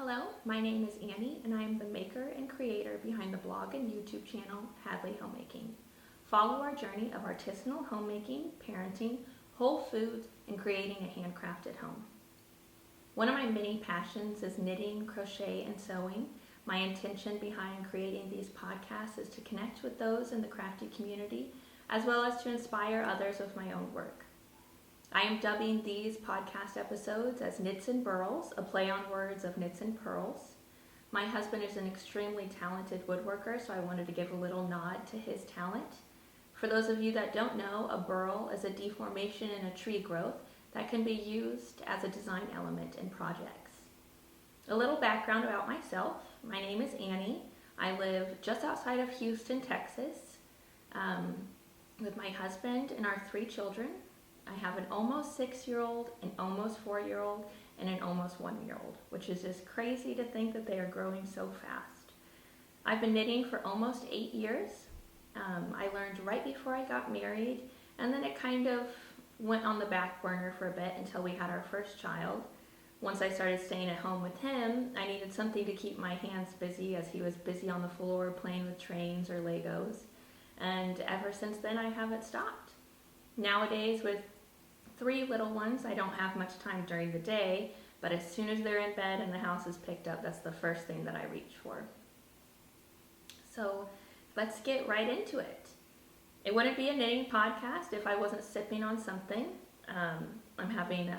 Hello, my name is Annie and I am the maker and creator behind the blog and YouTube channel Hadley Homemaking. Follow our journey of artisanal homemaking, parenting, whole foods, and creating a handcrafted home. One of my many passions is knitting, crochet, and sewing. My intention behind creating these podcasts is to connect with those in the crafty community, as well as to inspire others with my own work. I am dubbing these podcast episodes as Knits and Burls, a play on words of knits and pearls. My husband is an extremely talented woodworker, so I wanted to give a little nod to his talent. For those of you that don't know, a burl is a deformation in a tree growth that can be used as a design element in projects. A little background about myself. My name is Annie. I live just outside of Houston, Texas, with my husband and our 3 children. I have an almost 6-year-old, an almost 4-year-old, and an almost 1-year-old, which is just crazy to think that they are growing so fast. I've been knitting for almost 8 years. I learned right before I got married, and then it kind of went on the back burner for a bit until we had our first child. Once I started staying at home with him, I needed something to keep my hands busy as he was busy on the floor playing with trains or Legos. And ever since then, I haven't stopped. Nowadays, with 3 little ones, I don't have much time during the day, but as soon as they're in bed and the house is picked up, that's the first thing that I reach for. So let's get right into it. It wouldn't be a knitting podcast if I wasn't sipping on something. I'm having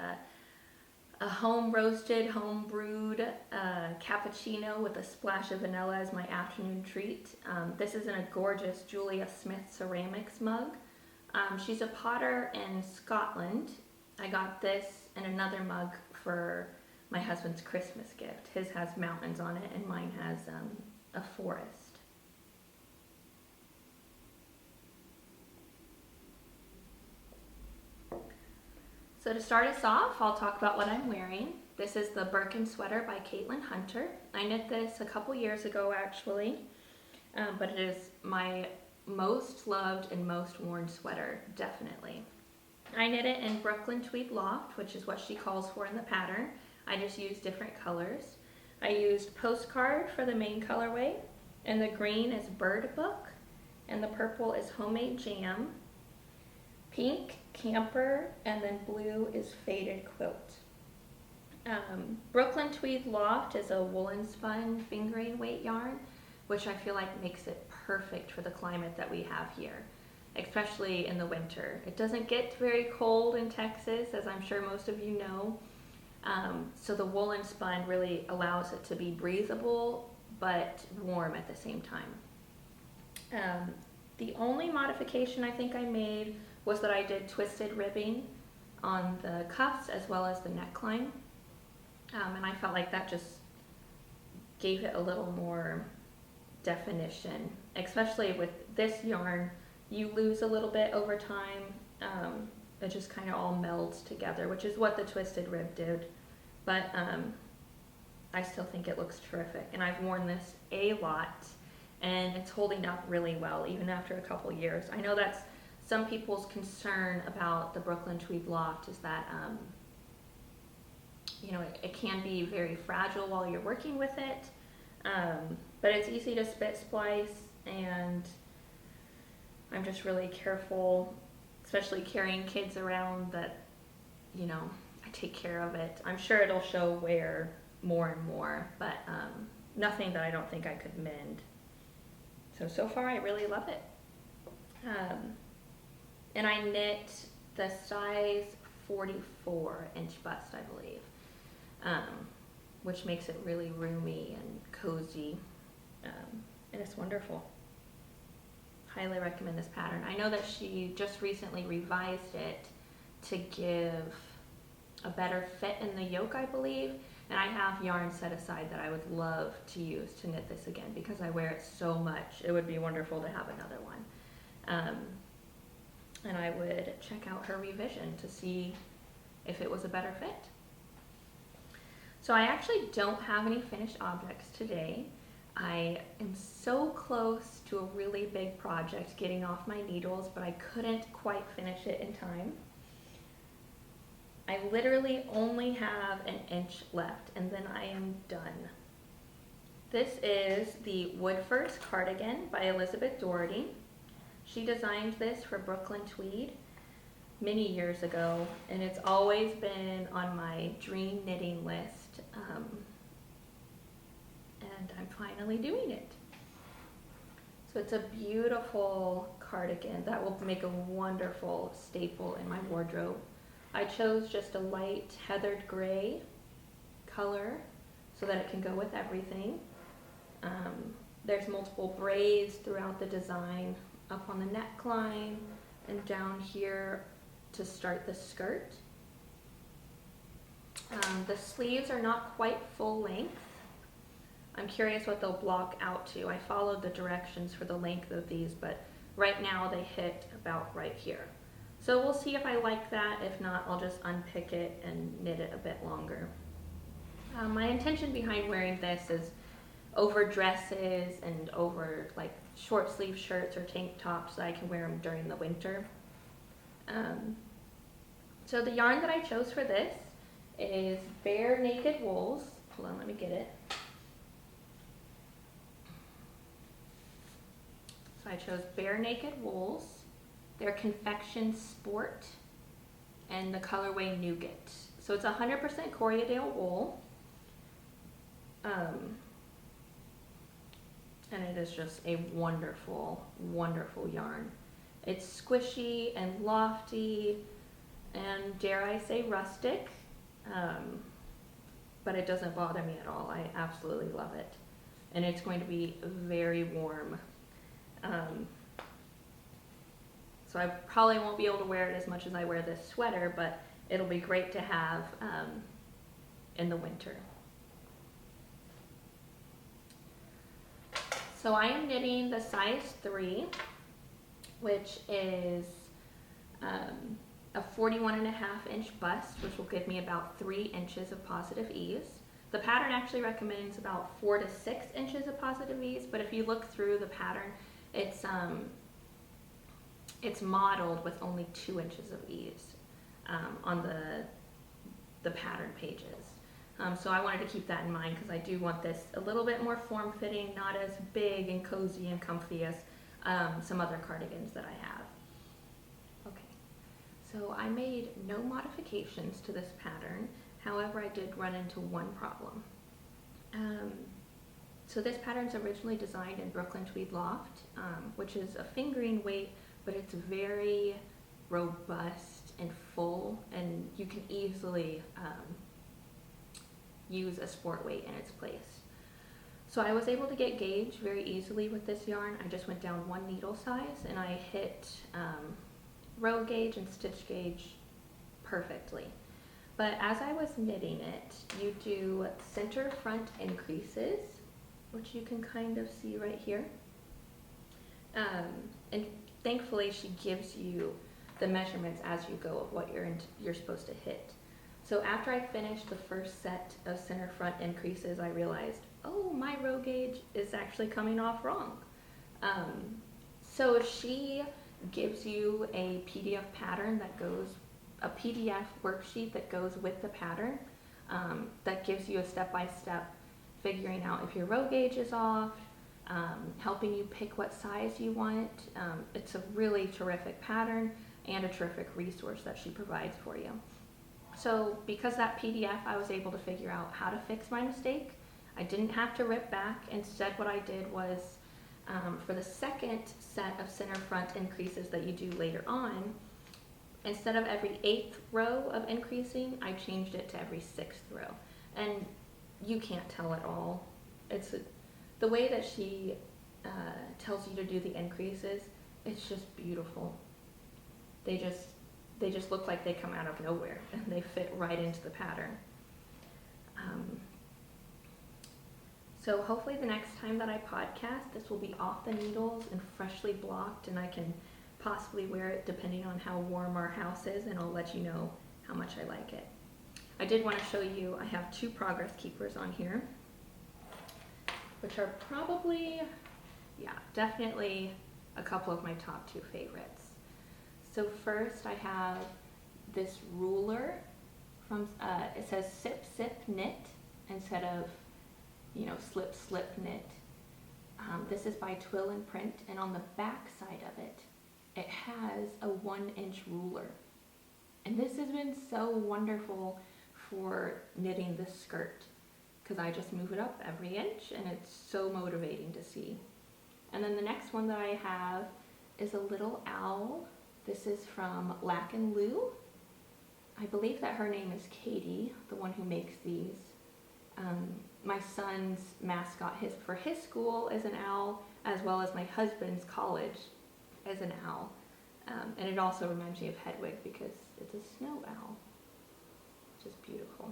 a home roasted, home brewed cappuccino with a splash of vanilla as my afternoon treat. This is in a gorgeous Julia Smith ceramics mug. She's a potter in Scotland. I got this and another mug for my husband's Christmas gift. His has mountains on it and mine has a forest. So to start us off, I'll talk about what I'm wearing. This is the BIRKIN sweater by Caitlin Hunter. I knit this a couple years ago actually, but it is my most loved and most worn sweater, definitely. I knit it in Brooklyn Tweed Loft, which is what she calls for in the pattern. I just used different colors. I used POSTCARD for the main colorway, and the green is BIRDBOOK, and the purple is Homemade Jam. Pink, Camper, and then blue is Faded Quilt. Brooklyn Tweed Loft is a woolen spun fingering weight yarn, which I feel like makes it perfect for the climate that we have here, especially in the winter. It doesn't get very cold in Texas, as I'm sure most of you know, so the woolen spun really allows it to be breathable but warm at the same time. The only modification I think I made was that I did twisted ribbing on the cuffs as well as the neckline, and I felt like that just gave it a little more definition. Especially with this yarn, you lose a little bit over time. It just kind of all melds together, which is what the twisted rib did, but I still think it looks terrific, and I've worn this a lot and it's holding up really well even after a couple years. I know that's some people's concern about the Brooklyn Tweed Loft is that it can be very fragile while you're working with it. But it's easy to spit splice, and I'm just really careful, especially carrying kids around, that, I take care of it. I'm sure it'll show wear more and more, but nothing that I don't think I could mend. So far I really love it. And I knit the size 44 inch bust, I believe. Which makes it really roomy and cozy, and it's wonderful. Highly recommend this pattern. I know that she just recently revised it to give a better fit in the yoke, I believe, and I have yarn set aside that I would love to use to knit this again because I wear it so much. It would be wonderful to have another one. And I would check out her revision to see if it was a better fit. So I actually don't have any finished objects today. I am so close to a really big project getting off my needles, but I couldn't quite finish it in time. I literally only have an inch left and then I am done. This is the Woodfords cardigan by Elizabeth Doherty. She designed this for Brooklyn Tweed many years ago, and it's always been on my dream knitting list, and I'm finally doing it. So it's a beautiful cardigan that will make a wonderful staple in my wardrobe. I chose just a light heathered gray color so that it can go with everything. There's multiple braids throughout the design, up on the neckline and down here to start the skirt. The sleeves are not quite full length. I'm curious what they'll block out to. I followed the directions for the length of these, but right now they hit about right here. So we'll see if I like that. If not, I'll just unpick it and knit it a bit longer. My intention behind wearing this is over dresses and over like short sleeve shirts or tank tops so I can wear them during the winter. So the yarn that I chose for this is Bare Naked Wools. Hold on, let me get it. So I chose Bare Naked Wools. They're CONFECTIONISPORT and the colorway NOUGAT. So it's 100% Corriedale wool. And it is just a wonderful, wonderful yarn. It's squishy and lofty and, dare I say, rustic, but it doesn't bother me at all. I absolutely love it. And it's going to be very warm. So I probably won't be able to wear it as much as I wear this sweater, but it'll be great to have in the winter. So I am knitting the size 3, which is a 41.5-inch bust, which will give me about 3 inches of positive ease. The pattern actually recommends about 4 to 6 inches of positive ease, but if you look through the pattern, it's modeled with only 2 inches of ease on the pattern pages. So I wanted to keep that in mind because I do want this a little bit more form-fitting, not as big and cozy and comfy as some other cardigans that I have. Okay, so I made no modifications to this pattern. However, I did run into one problem. So this pattern's originally designed in Brooklyn Tweed Loft, which is a fingering weight, but it's very robust and full, and you can easily use a sport weight in its place. So I was able to get gauge very easily with this yarn. I just went down 1 needle size and I hit row gauge and stitch gauge perfectly. But as I was knitting it, you do center front increases, which you can kind of see right here. And thankfully she gives you the measurements as you go of what you're supposed to hit. So after I finished the first set of center front increases, I realized, oh, my row gauge is actually coming off wrong. So she gives you a PDF pattern that goes, a PDF worksheet that goes with the pattern, that gives you a step-by-step figuring out if your row gauge is off, helping you pick what size you want. It's a really terrific pattern and a terrific resource that she provides for you. So because that PDF, I was able to figure out how to fix my mistake. I didn't have to rip back. Instead, what I did was, for the second set of center front increases that you do later on, instead of every 8th row of increasing, I changed it to every 6th row. And you can't tell at all. It's the way that she tells you to do the increases, it's just beautiful. They just look like they come out of nowhere and they fit right into the pattern. So hopefully the next time that I podcast, this will be off the needles and freshly blocked, and I can possibly wear it depending on how warm our house is, and I'll let you know how much I like it. I did want to show you, I have 2 progress keepers on here, which are probably, yeah, definitely a couple of my top 2 favorites. So first I have this ruler from, it says Sip Sip Knit instead of, you know, Slip Slip Knit. This is by Twill and Print, and on the back side of it, it has a 1-inch ruler. And this has been so wonderful for knitting this skirt, because I just move it up every inch, and it's so motivating to see. And then the next one that I have is a little owl. This is from Lack and Lou. I believe that her name is Katie, the one who makes these. My son's mascot for his school is an owl, as well as my husband's college is an owl. And it also reminds me of Hedwig because it's a snow owl, which is beautiful.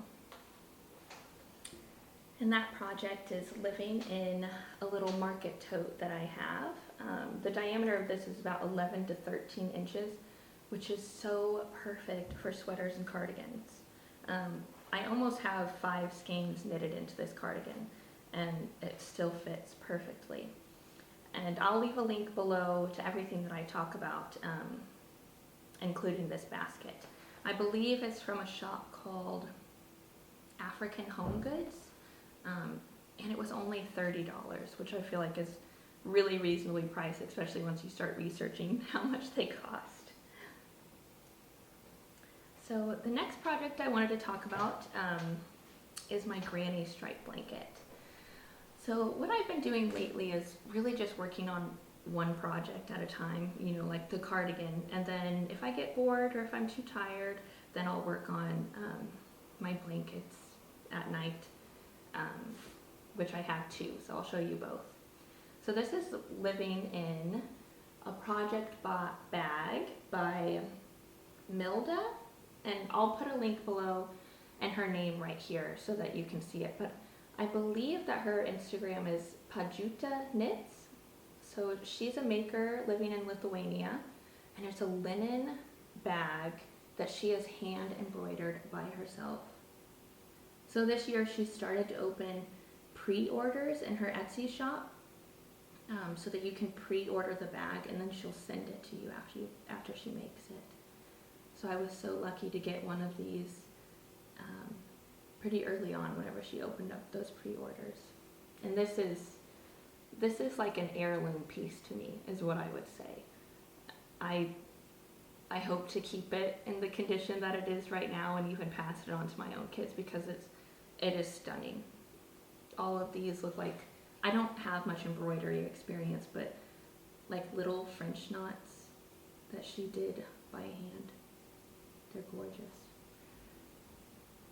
And that project is living in a little market tote that I have. The diameter of this is about 11 to 13 inches, which is so perfect for sweaters and cardigans. I almost have 5 skeins knitted into this cardigan, and it still fits perfectly. And I'll leave a link below to everything that I talk about, including this basket. I believe it's from a shop called African Home Goods, and it was only $30, which I feel like is really reasonably priced, especially once you start researching how much they cost. So the next project I wanted to talk about is my granny stripe blanket. So what I've been doing lately is really just working on one project at a time, you know, like the cardigan. And then if I get bored or if I'm too tired, then I'll work on my blankets at night, which I have 2, so I'll show you both. So this is living in a project bag by Milda, and I'll put a link below and her name right here so that you can see it. But I believe that her Instagram is Pajuta Knits. So she's a maker living in Lithuania, and it's a linen bag that she has hand embroidered by herself. So this year she started to open pre-orders in her Etsy shop, so that you can pre-order the bag and then she'll send it to you after she makes it. So I was so lucky to get one of these pretty early on whenever she opened up those pre-orders. And this is like an heirloom piece to me, is what I would say. I hope to keep it in the condition that it is right now and even pass it on to my own kids because it is stunning. All of these look like, I don't have much embroidery experience, but like little French knots that she did by hand. They're gorgeous.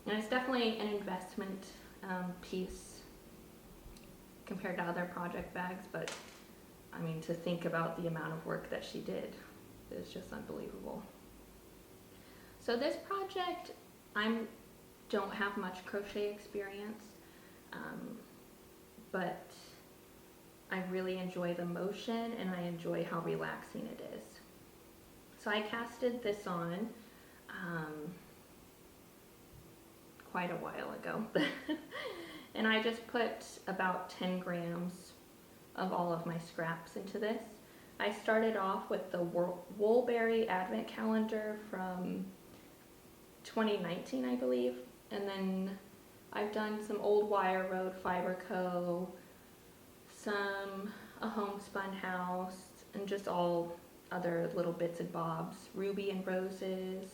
And it's definitely an investment piece compared to other project bags, but I mean, to think about the amount of work that she did is just unbelievable. So this project, I don't have much crochet experience, but I really enjoy the motion and I enjoy how relaxing it is. So I casted this on quite a while ago. And I just put about 10 grams of all of my scraps into this. I started off with the Woolberry Advent Calendar from 2019, I believe. And then I've done some old Wire Road Fiber Co., a homespun house, and just all other little bits and bobs. Ruby and Roses.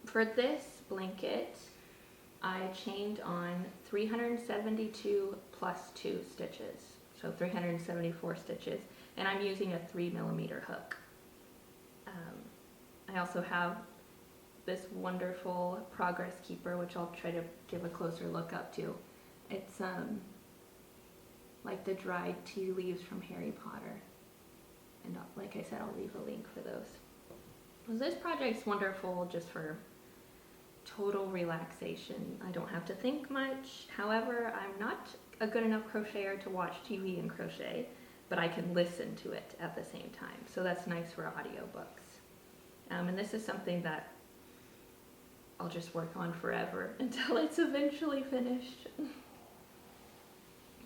For this blanket, I chained on 372 plus 2 stitches, so 374 stitches, and I'm using a 3mm hook. I also have this wonderful Progress Keeper, which I'll try to give a closer look up to. It's like the dried tea leaves from Harry Potter, and like I said, I'll leave a link for those. So this project's wonderful just for total relaxation. I don't have to think much. However, I'm not a good enough crocheter to watch TV and crochet, but I can listen to it at the same time. So that's nice for audiobooks. And this is something that I'll just work on forever until it's eventually finished.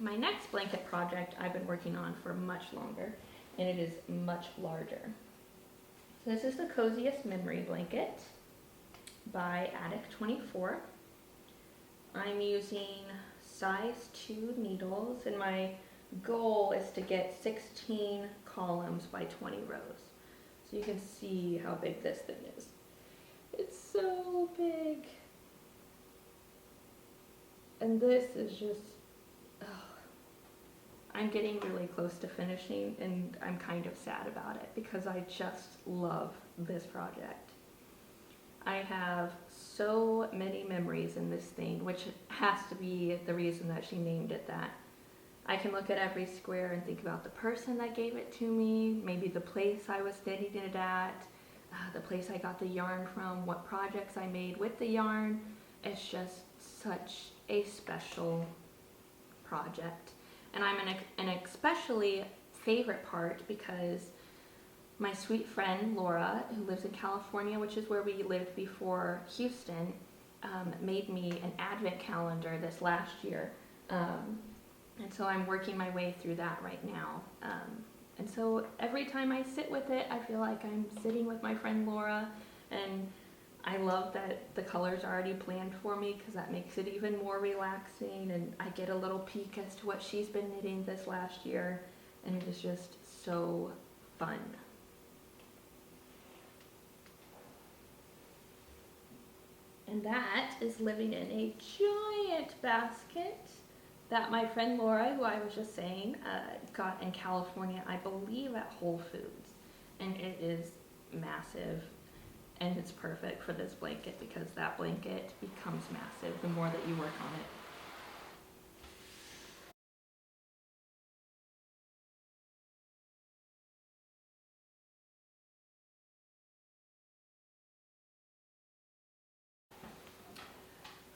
My next blanket project I've been working on for much longer, and it is much larger. So this is the Coziest Memory Blanket. by Attic 24. I'm using size 2 needles, and my goal is to get 16 columns by 20 rows. So you can see how big this thing is. It's so big. And this is just, I'm getting really close to finishing, and I'm kind of sad about it because I just love this project. I have so many memories in this thing, which has to be the reason that she named it that. I can look at every square and think about the person that gave it to me, maybe the place I was knitting it at, the place I got the yarn from, what projects I made with the yarn. It's just such a special project. And I'm an especially favorite part because my sweet friend Laura, who lives in California, which is where we lived before Houston, made me an advent calendar this last year. And so I'm working my way through that right now. And so every time I sit with it, I feel like I'm sitting with my friend Laura, and I love that the colors are already planned for me because that makes it even more relaxing, and I get a little peek as to what she's been knitting this last year, and it is just so fun. And that is living in a giant basket that my friend Laura, who I was just saying, got in California, I believe at Whole Foods. And it is massive, and it's perfect for this blanket because that blanket becomes massive the more that you work on it.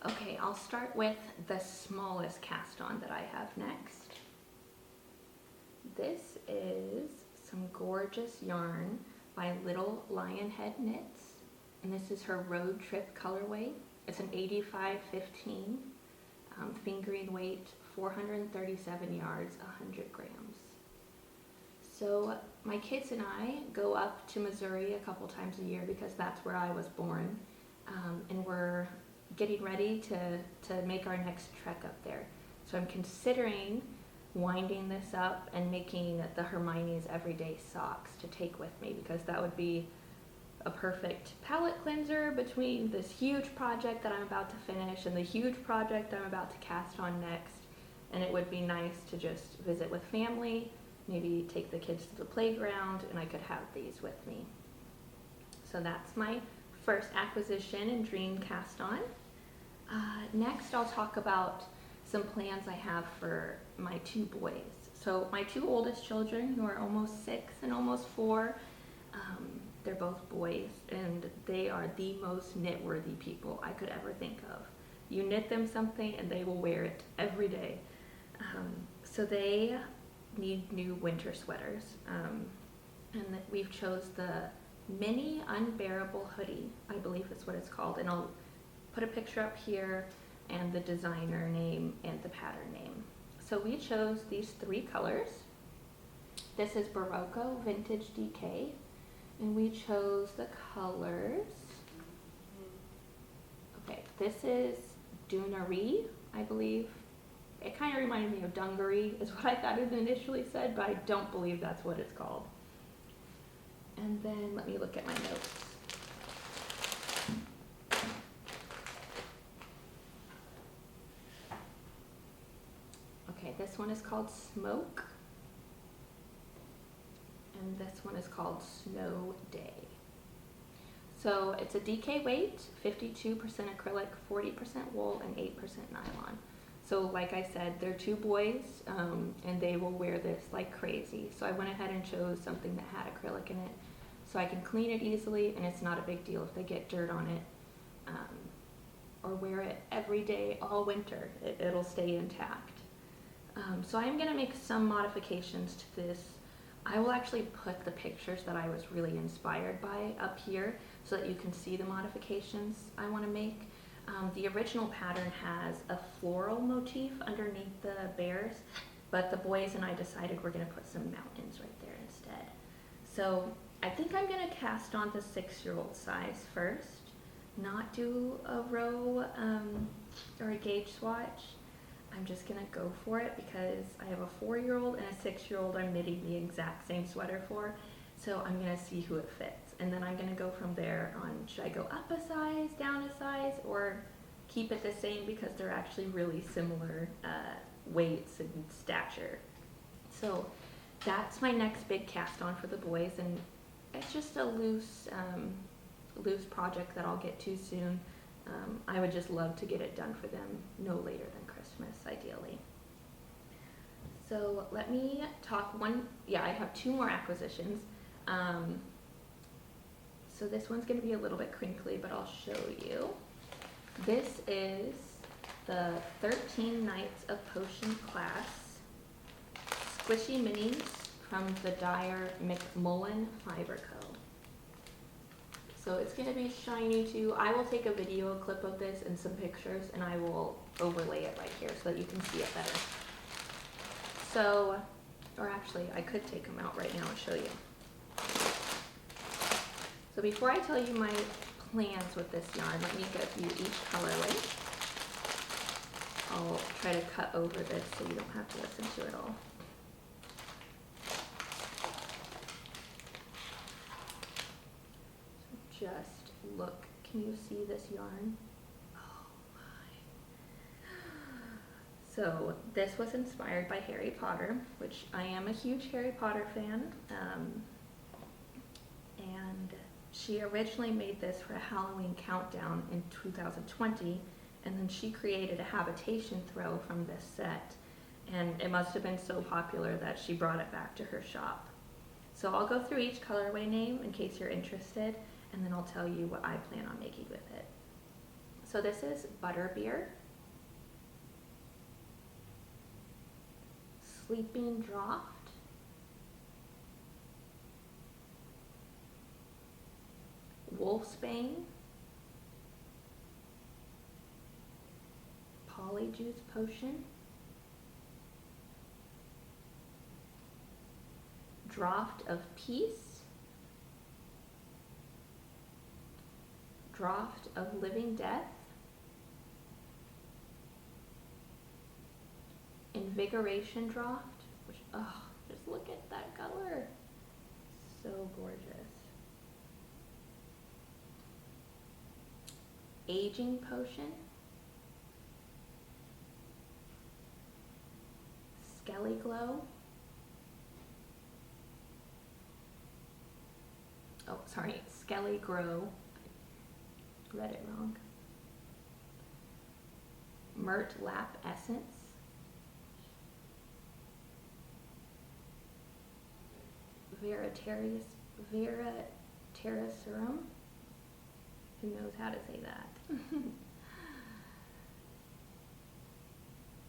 Okay, I'll start with the smallest cast on that I have next. This is some gorgeous yarn by Little Lionhead Knits, and this is her road trip colorway. It's an 85-15, fingering weight, 437 yards, 100 grams. So my kids and I go up to Missouri a couple times a year because that's where I was born, and we're getting ready to make our next trek up there. So I'm considering winding this up and making the Hermione's everyday socks to take with me, because that would be a perfect palette cleanser between this huge project that I'm about to finish and the huge project I'm about to cast on next. And it would be nice to just visit with family, maybe take the kids to the playground, and I could have these with me. So that's my first acquisition and dream cast on. Next, I'll talk about some plans I have for my two boys. So my two oldest children, who are almost 6 and almost 4, they're both boys, and they are the most knit-worthy people I could ever think of. You knit them something and they will wear it every day. So they need new winter sweaters, and we've chose the Mini Unbearable Hoodie, I believe is what it's called, and I'll put a picture up here and the designer name and the pattern name. So we chose these 3 colors. This is BERROCO Vintage DK, and we chose the colors. Okay, this is DUNAREE, I believe. It kind of reminded me of dungaree is what I thought it initially said, but I don't believe that's what it's called. And then let me look at my notes. Okay, this one is called Smoke, and this one is called Snow Day. So it's a DK weight, 52% acrylic, 40% wool, and 8% nylon. So like I said, they're 2 boys, and they will wear this like crazy. So I went ahead and chose something that had acrylic in it, so I can clean it easily, and it's not a big deal if they get dirt on it, or wear it every day all winter. It'll stay intact. So I'm going to make some modifications to this. I will actually put the pictures that I was really inspired by up here so that you can see the modifications I want to make. The original pattern has a floral motif underneath the bears, but the boys and I decided we're going to put some mountains right there instead. So I think I'm going to cast on the 6-year-old size first. not do a row or a gauge swatch. I'm just gonna go for it because I have a 4-year-old and a 6-year-old I'm knitting the exact same sweater for. So I'm gonna see who it fits. And then I'm gonna go from there on, should I go up a size, down a size, or keep it the same because they're actually really similar weights and stature. So that's my next big cast on for the boys, and it's just a loose project that I'll get to soon. I would just love to get it done for them no later than Christmas, ideally. So let me talk I have 2 more acquisitions. So this one's going to be a little bit crinkly, but I'll show you. This is the 13 Nights of Potion class squishy minis from the Dyer McMullen Fiber Co. So it's going to be shiny too. I will take a video clip of this and some pictures, and I will overlay it right here so that you can see it better. So, or actually I could take them out right now and show you. So before I tell you my plans with this yarn, let me give you each colorway. I'll try to cut over this so you don't have to listen to it all. So just look, can you see this yarn? Oh my. So this was inspired by Harry Potter, which I am a huge Harry Potter fan. And she originally made this for a Halloween countdown in 2020, and then she created a habitation throw from this set, and it must have been so popular that she brought it back to her shop. So I'll go through each colorway name in case you're interested, and then I'll tell you what I plan on making with it. So this is Butterbeer, Sleeping Draught, Wolfsbane, Polyjuice Potion, Draught of Peace, Draught of Living Death, Invigoration Draught, which, oh, just look at that color. So gorgeous. Aging Potion, Skelly Glow, oh sorry, Skelly Grow, read it wrong, Mert Lap Essence, Veritarius Serum. Who knows how to say that?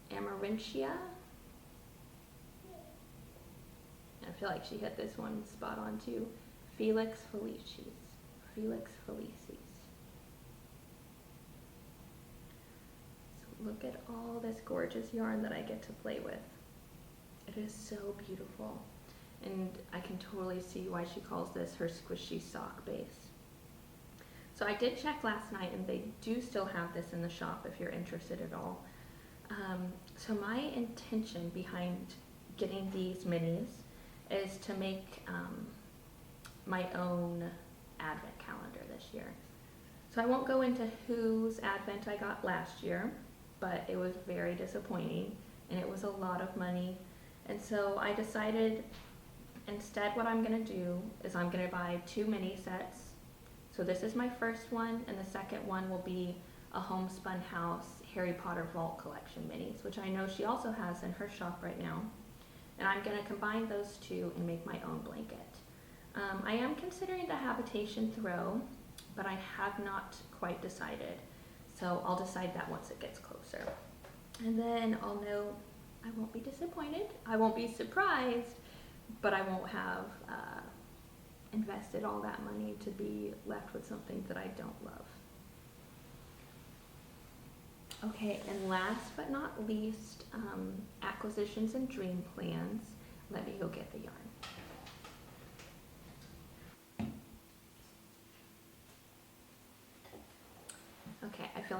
Amarantia. I feel like she hit this one spot on too. Felix Felicis. Felix Felicis. So look at all this gorgeous yarn that I get to play with. It is so beautiful. And I can totally see why she calls this her squishy sock base. So I did check last night, and they do still have this in the shop if you're interested at all. So my intention behind getting these minis is to make my own advent calendar this year. So I won't go into whose advent I got last year, but it was very disappointing, and it was a lot of money. And so I decided instead what I'm going to do is I'm going to buy 2 mini sets. So this is my first one, and the second one will be a Homespun House Harry Potter Vault Collection minis, which I know she also has in her shop right now. And I'm going to combine those 2 and make my own blanket. I am considering the Habitation throw, but I have not quite decided. So I'll decide that once it gets closer. And then I'll know I won't be disappointed. I won't be surprised, but I won't have invested all that money to be left with something that I don't love. Okay, and last but not least, acquisitions and dream plans. Let me go get the yarn.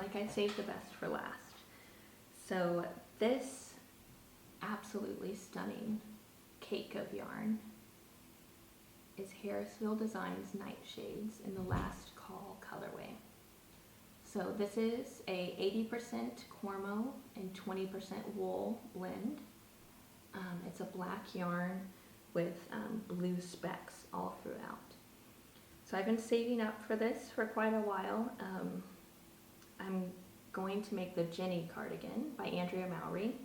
like I saved the best for last. So this absolutely stunning cake of yarn is HARRISVILLE Designs Nightshades in the Last Call colorway. So this is a 80% cormo and 20% wool blend. It's a black yarn with blue specks all throughout. So I've been saving up for this for quite a while. I'm going to make the GINNY cardigan by ANDREA MOWRY.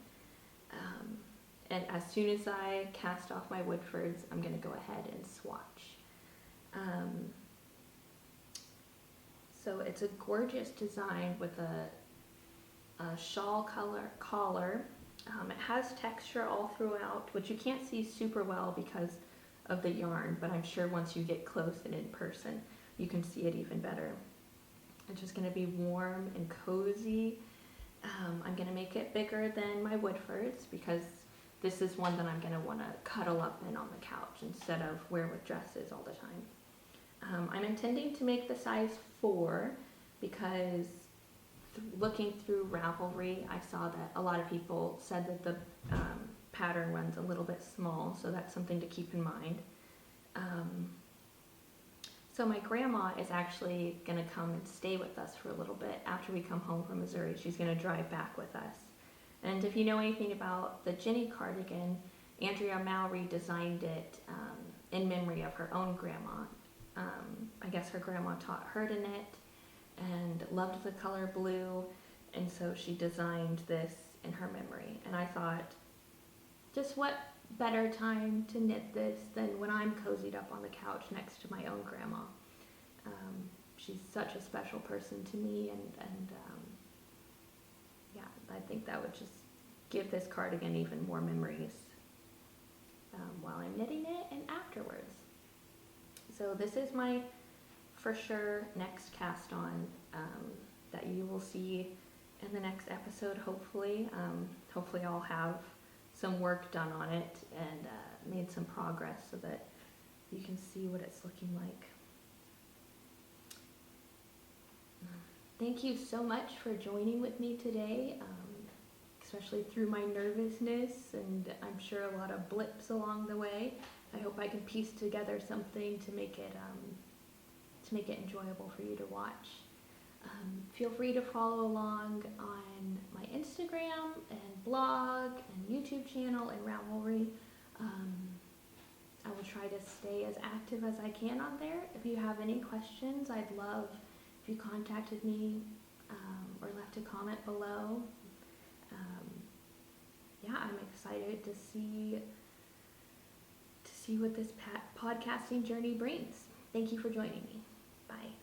And as soon as I cast off my WOODFORDS, I'm going to go ahead and swatch. So it's a gorgeous design with a shawl collar. It has texture all throughout, which you can't see super well because of the yarn, but I'm sure once you get close and in person, you can see it even better. It's just going to be warm and cozy. I'm going to make it bigger than my WOODFORDS because this is one that I'm going to want to cuddle up in on the couch instead of wear with dresses all the time. I'm intending to make the size 4 because looking through Ravelry, I saw that a lot of people said that the pattern runs a little bit small, so that's something to keep in mind. So my grandma is actually going to come and stay with us for a little bit after we come home from Missouri. She's going to drive back with us. And if you know anything about the GINNY cardigan, ANDREA MOWRY designed it in memory of her own grandma. I guess her grandma taught her to knit and loved the color blue, and so she designed this in her memory. And I thought, just what better time to knit this than when I'm cozied up on the couch next to my own grandma. She's such a special person to me, and yeah, I think that would just give this cardigan even more memories while I'm knitting it and afterwards. So this is my, for sure, next cast on that you will see in the next episode, hopefully. Hopefully I'll have some work done on it and made some progress so that you can see what it's looking like. Thank you so much for joining with me today, especially through my nervousness, and I'm sure a lot of blips along the way. I hope I can piece together something to make it enjoyable for you to watch. Feel free to follow along on my Instagram and blog and YouTube channel and Ravelry. I will try to stay as active as I can on there. If you have any questions, I'd love if you contacted me or left a comment below. Yeah, I'm excited to see what this podcasting journey brings. Thank you for joining me. Bye.